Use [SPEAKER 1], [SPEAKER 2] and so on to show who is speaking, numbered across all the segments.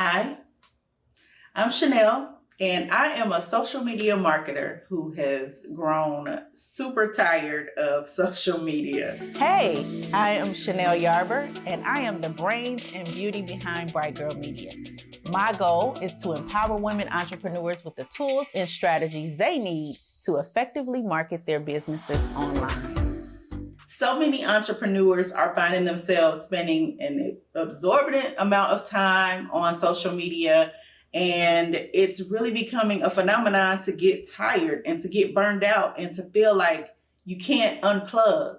[SPEAKER 1] Hi, I'm Chanel, and I am a social media marketer who has grown super tired of social media.
[SPEAKER 2] Hey, I am Chanel Yarber, and I am the brains and beauty behind BrightGirl Media. My goal is to empower women entrepreneurs with the tools and strategies they need to effectively market their businesses online.
[SPEAKER 1] So many entrepreneurs are finding themselves spending an exorbitant amount of time on social media, and it's really becoming a phenomenon to get tired and to get burned out and to feel like you can't unplug.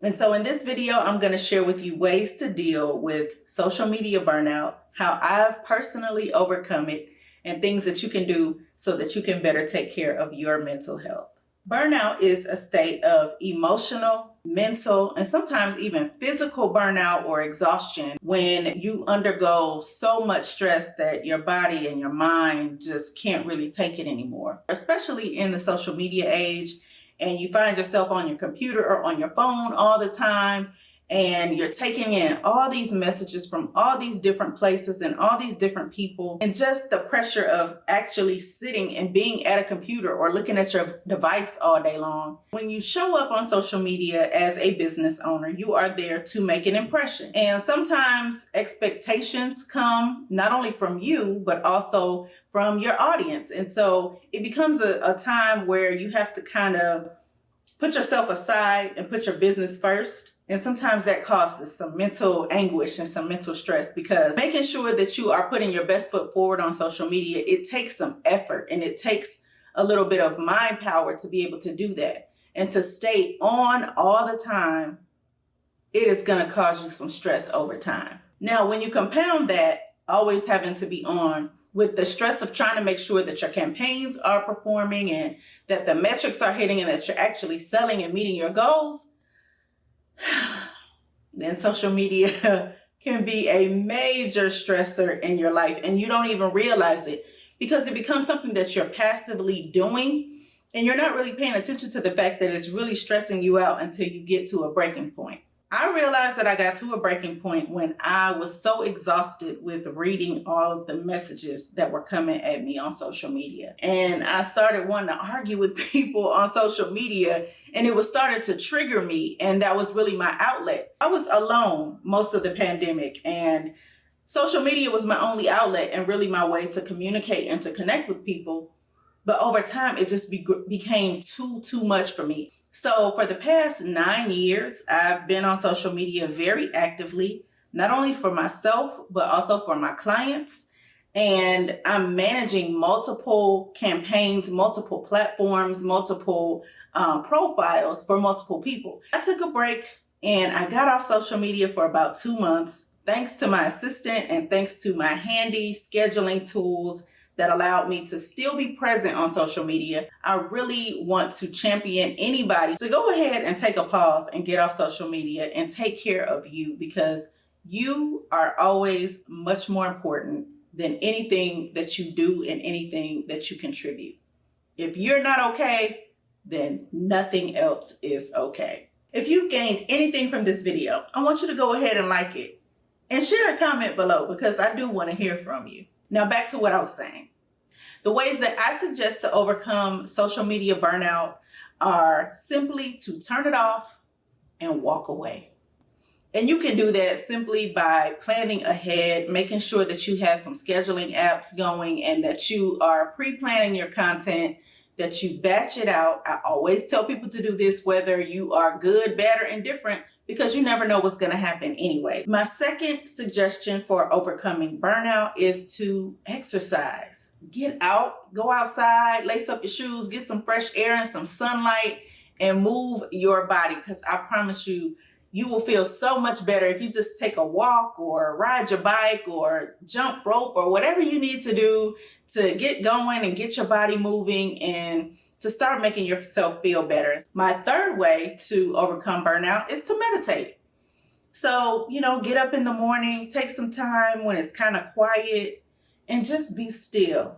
[SPEAKER 1] And so in this video, I'm going to share with you ways to deal with social media burnout, how I've personally overcome it, and things that you can do so that you can better take care of your mental health. Burnout is a state of emotional, mental, and sometimes even physical burnout or exhaustion when you undergo so much stress that your body and your mind just can't really take it anymore. Especially in the social media age, and you find yourself on your computer or on your phone all the time, and you're taking in all these messages from all these different places and all these different people, and just the pressure of actually sitting and being at a computer or looking at your device all day long. When you show up on social media as a business owner, you are there to make an impression. And sometimes expectations come not only from you, but also from your audience. And so it becomes a time where you have to kind of put yourself aside and put your business first. And sometimes that causes some mental anguish and some mental stress, because making sure that you are putting your best foot forward on social media, it takes some effort and it takes a little bit of mind power to be able to do that. And to stay on all the time, it is going to cause you some stress over time. Now, when you compound that, always having to be on, with the stress of trying to make sure that your campaigns are performing and that the metrics are hitting and that you're actually selling and meeting your goals, then social media can be a major stressor in your life, and you don't even realize it because it becomes something that you're passively doing, and you're not really paying attention to the fact that it's really stressing you out until you get to a breaking point. I realized that I got to a breaking point when I was so exhausted with reading all of the messages that were coming at me on social media. And I started wanting to argue with people on social media, and it was starting to trigger me, and that was really my outlet. I was alone most of the pandemic, and social media was my only outlet and really my way to communicate and to connect with people. But over time, it just became too much for me. So for the past 9 years, I've been on social media very actively, not only for myself, but also for my clients. And I'm managing multiple campaigns, multiple platforms, multiple profiles for multiple people. I took a break and I got off social media for about 2 months, thanks to my assistant and thanks to my handy scheduling tools that allowed me to still be present on social media. I really want to champion anybody to go ahead and take a pause and get off social media and take care of you, because you are always much more important than anything that you do and anything that you contribute. If you're not okay, then nothing else is okay. If you've gained anything from this video, I want you to go ahead and like it and share a comment below, because I do want to hear from you. Now back to what I was saying. The ways that I suggest to overcome social media burnout are simply to turn it off and walk away. And you can do that simply by planning ahead, making sure that you have some scheduling apps going and that you are pre-planning your content, that you batch it out. I always tell people to do this, whether you are good, bad, or indifferent, because you never know what's going to happen anyway. My second suggestion for overcoming burnout is to exercise. Get out, go outside, lace up your shoes, get some fresh air and some sunlight, and move your body, because I promise you, you will feel so much better if you just take a walk or ride your bike or jump rope or whatever you need to do to get going and get your body moving and to start making yourself feel better. My third way to overcome burnout is to meditate. So, get up in the morning, take some time when it's kind of quiet, and just be still.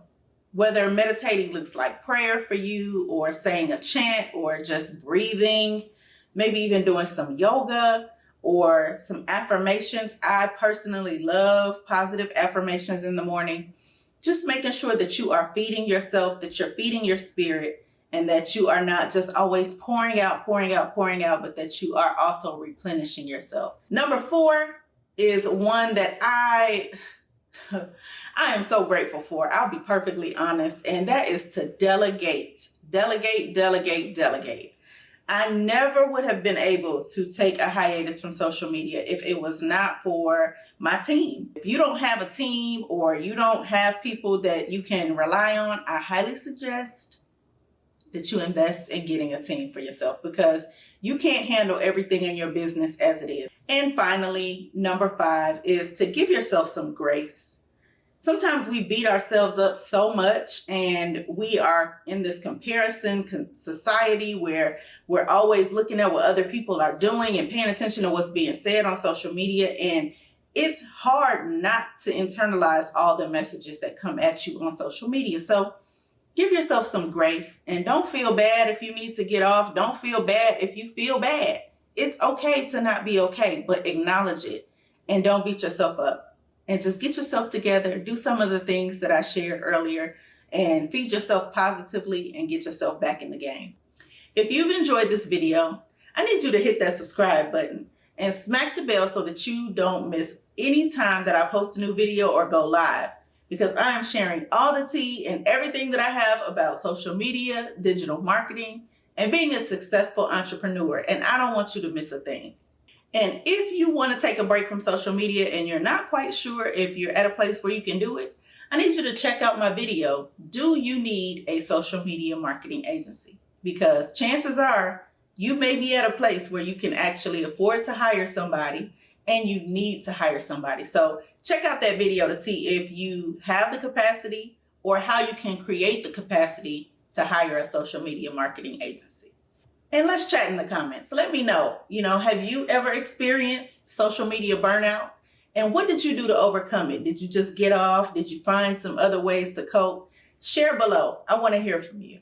[SPEAKER 1] Whether meditating looks like prayer for you, or saying a chant, or just breathing, maybe even doing some yoga, or some affirmations. I personally love positive affirmations in the morning. Just making sure that you are feeding yourself, that you're feeding your spirit, and that you are not just always pouring out, but that you are also replenishing yourself. Number 4 is one that I am so grateful for. I'll be perfectly honest, and that is to delegate. Delegate. I never would have been able to take a hiatus from social media if it was not for my team. If you don't have a team or you don't have people that you can rely on, I highly suggest that you invest in getting a team for yourself, because you can't handle everything in your business as it is. And finally, number 5 is to give yourself some grace. Sometimes we beat ourselves up so much, and we are in this comparison society where we're always looking at what other people are doing and paying attention to what's being said on social media. And it's hard not to internalize all the messages that come at you on social media. So give yourself some grace, and don't feel bad if you need to get off. Don't feel bad if you feel bad. It's okay to not be okay, but acknowledge it and don't beat yourself up. And just get yourself together, do some of the things that I shared earlier, and feed yourself positively and get yourself back in the game. If you've enjoyed this video, I need you to hit that subscribe button and smack the bell so that you don't miss any time that I post a new video or go live, because I am sharing all the tea and everything that I have about social media, digital marketing, and being a successful entrepreneur, and I don't want you to miss a thing. And if you want to take a break from social media and you're not quite sure if you're at a place where you can do it, I need you to check out my video, Do You Need a Social Media Marketing Agency? Because chances are you may be at a place where you can actually afford to hire somebody and you need to hire somebody. So check out that video to see if you have the capacity or how you can create the capacity to hire a social media marketing agency. And let's chat in the comments. Let me know, have you ever experienced social media burnout? And what did you do to overcome it? Did you just get off? Did you find some other ways to cope? Share below. I want to hear from you.